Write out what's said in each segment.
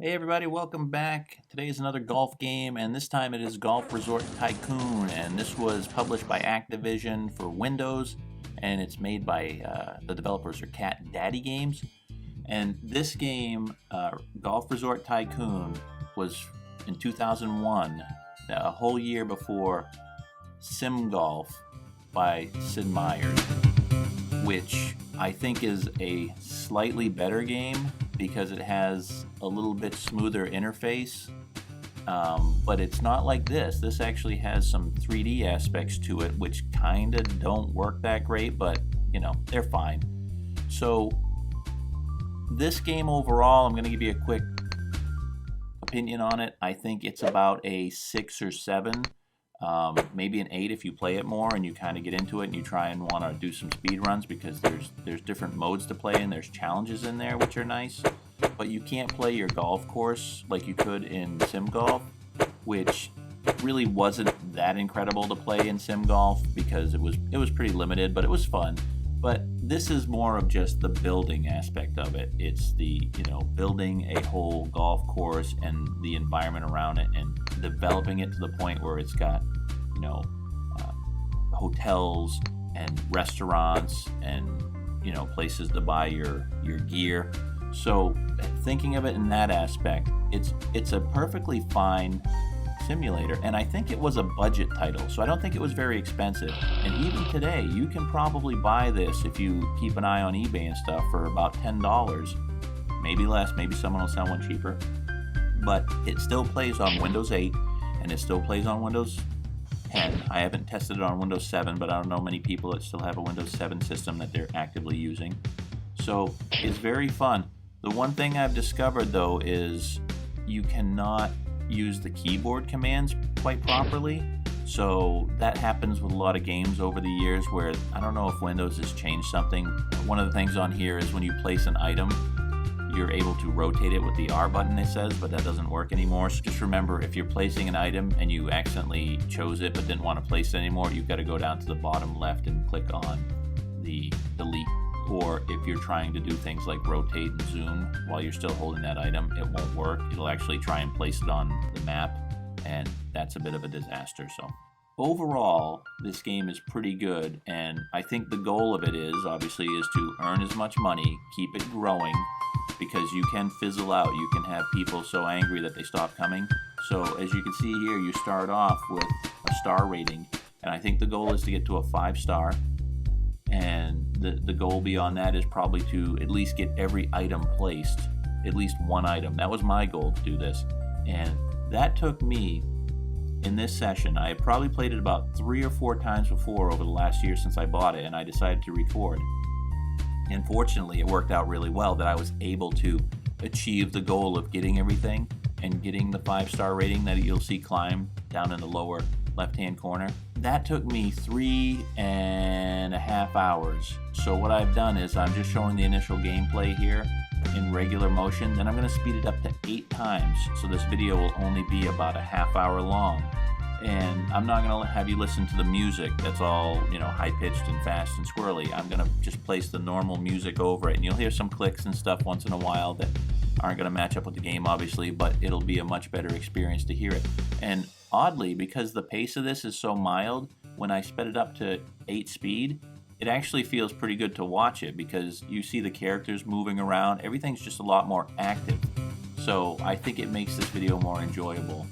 Hey everybody, welcome back. Today is another golf game, and this time it is Golf Resort Tycoon, and this was published by Activision for Windows, and it's made by the developers are Cat Daddy Games. And this game, Golf Resort Tycoon, was in 2001, a whole year before Sim Golf by Sid Meier's, which I think is a slightly better game because it has a little bit smoother interface, but it's not like this. This actually has some 3D aspects to it, which kind of don't work that great, but they're fine. So this game overall, I'm going to give you a quick opinion on it. I think it's about a 6 or 7. Maybe an 8 if you play it more and you kind of get into it and you try and want to do some speed runs, because there's different modes to play and there's challenges in there which are nice. But you can't play your golf course like you could in Sim Golf, which really wasn't that incredible to play in Sim Golf because it was pretty limited, but it was fun. But this is more of just the building aspect of it. It's the building a whole golf course and the environment around it and developing it to the point where it's got hotels and restaurants and places to buy your gear. So thinking of it in that aspect, it's a perfectly fine simulator, and I think it was a budget title, so I don't think it was very expensive. And even today, you can probably buy this if you keep an eye on eBay and stuff for about $10, maybe less, maybe someone will sell one cheaper. But it still plays on Windows 8 and it still plays on Windows 10. I haven't tested it on Windows 7, but I don't know many people that still have a Windows 7 system that they're actively using. So it's very fun. The one thing I've discovered though is you cannot use the keyboard commands quite properly. So that happens with a lot of games over the years where I don't know if Windows has changed something. One of the things on here is when you place an item, you're able to rotate it with the R button, it says, but that doesn't work anymore. So just remember, if you're placing an item and you accidentally chose it but didn't want to place it anymore, you've got to go down to the bottom left and click on the delete. Or if you're trying to do things like rotate and zoom while you're still holding that item, it won't work. It'll actually try and place it on the map, and that's a bit of a disaster. So overall, this game is pretty good, and I think the goal of it obviously is to earn as much money, keep it growing, because you can fizzle out. You can have people so angry that they stop coming. So as you can see here, you start off with a star rating, and I think the goal is to get to a 5-star. And the goal beyond that is probably to at least get every item placed, at least one item. That was my goal to do this. And that took me, in this session, I had probably played it about 3 or 4 times before over the last year since I bought it, and I decided to record. And fortunately, it worked out really well that I was able to achieve the goal of getting everything and getting the 5-star rating that you'll see climb down in the lower left-hand corner. That took me 3.5 hours. So what I've done is I'm just showing the initial gameplay here in regular motion. Then I'm going to speed it up to 8 times. So this video will only be about a half hour long. And I'm not going to have you listen to the music. That's all, high-pitched and fast and squirrely. I'm going to just place the normal music over it. And you'll hear some clicks and stuff once in a while that aren't going to match up with the game, obviously, but it'll be a much better experience to hear it. And oddly, because the pace of this is so mild, when I sped it up to 8 speed, it actually feels pretty good to watch it because you see the characters moving around. Everything's just a lot more active. So I think it makes this video more enjoyable.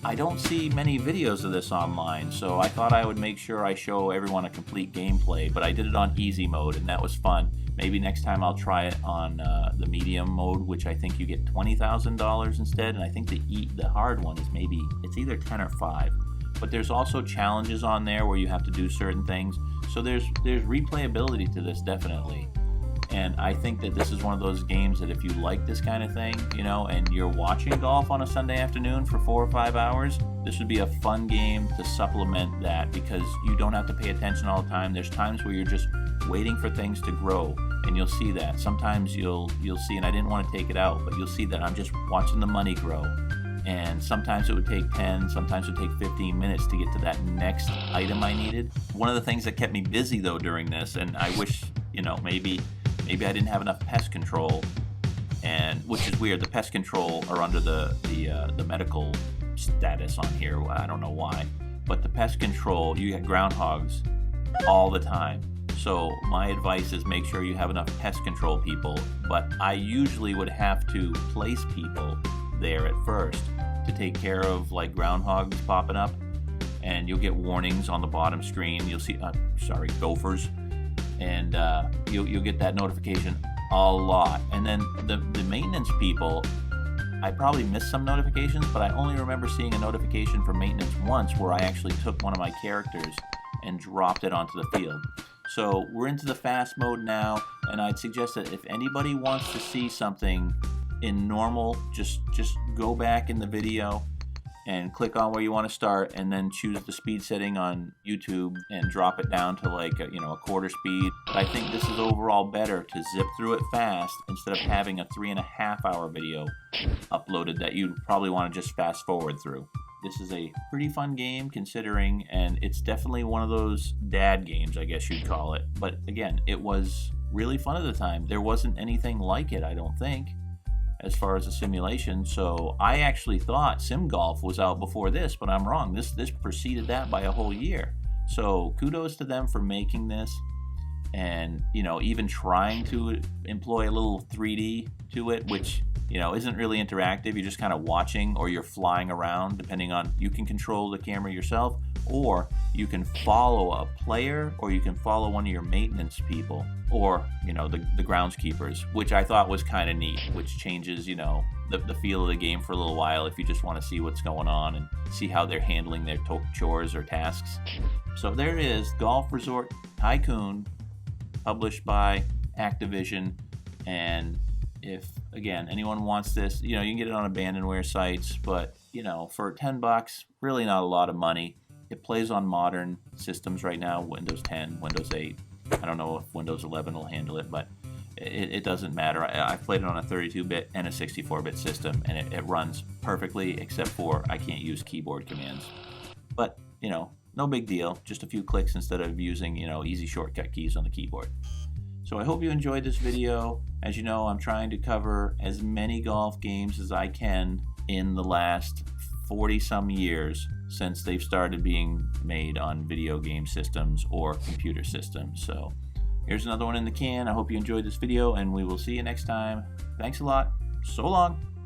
I don't see many videos of this online, so I thought I would make sure I show everyone a complete gameplay, but I did it on easy mode, and that was fun. Maybe next time I'll try it on the medium mode, which I think you get $20,000 instead, and I think the hard one is it's either 10 or 5. But there's also challenges on there where you have to do certain things, so there's replayability to this, definitely. And I think that this is one of those games that if you like this kind of thing, and you're watching golf on a Sunday afternoon for 4 or 5 hours, this would be a fun game to supplement that because you don't have to pay attention all the time. There's times where you're just waiting for things to grow, and you'll see that. Sometimes you'll see, and I didn't want to take it out, but you'll see that I'm just watching the money grow. And sometimes it would take 10, sometimes it would take 15 minutes to get to that next item I needed. One of the things that kept me busy though during this, and I wish, maybe I didn't have enough pest control, and which is weird. The pest control are under the medical status on here. I don't know why, but the pest control, you get groundhogs all the time. So my advice is make sure you have enough pest control people, but I usually would have to place people there at first to take care of like groundhogs popping up, and you'll get warnings on the bottom screen. You'll see, gophers, and you'll get that notification a lot. And then the maintenance people, I probably missed some notifications, but I only remember seeing a notification for maintenance once where I actually took one of my characters and dropped it onto the field. So we're into the fast mode now, and I'd suggest that if anybody wants to see something in normal, just go back in the video and click on where you want to start, and then choose the speed setting on YouTube and drop it down to like a quarter speed. But I think this is overall better to zip through it fast instead of having a 3.5 hour video uploaded that you'd probably want to just fast forward through. This is a pretty fun game considering, and it's definitely one of those dad games, I guess you'd call it. But again, it was really fun at the time. There wasn't anything like it, I don't think, as far as a simulation. So I actually thought Sim Golf was out before this, but I'm wrong. This preceded that by a whole year. So kudos to them for making this, and even trying to employ a little 3D to it, which isn't really interactive. You're just kind of watching, or you're flying around, depending on, you can control the camera yourself, or you can follow a player, or you can follow one of your maintenance people, or the groundskeepers, which I thought was kind of neat, which changes the feel of the game for a little while if you just want to see what's going on and see how they're handling their chores or tasks. So there it is, Golf Resort Tycoon, published by Activision. And if, again, anyone wants this, you can get it on abandonware sites, but for $10, really not a lot of money. It plays on modern systems right now, Windows 10, Windows 8. I don't know if Windows 11 will handle it, but it doesn't matter. I've played it on a 32-bit and a 64-bit system, and it runs perfectly, except for I can't use keyboard commands. But, no big deal. Just a few clicks instead of using, easy shortcut keys on the keyboard. So I hope you enjoyed this video. As you know, I'm trying to cover as many golf games as I can in the last 40-some years since they've started being made on video game systems or computer systems. So here's another one in the can. I hope you enjoyed this video, and we will see you next time. Thanks a lot. So long.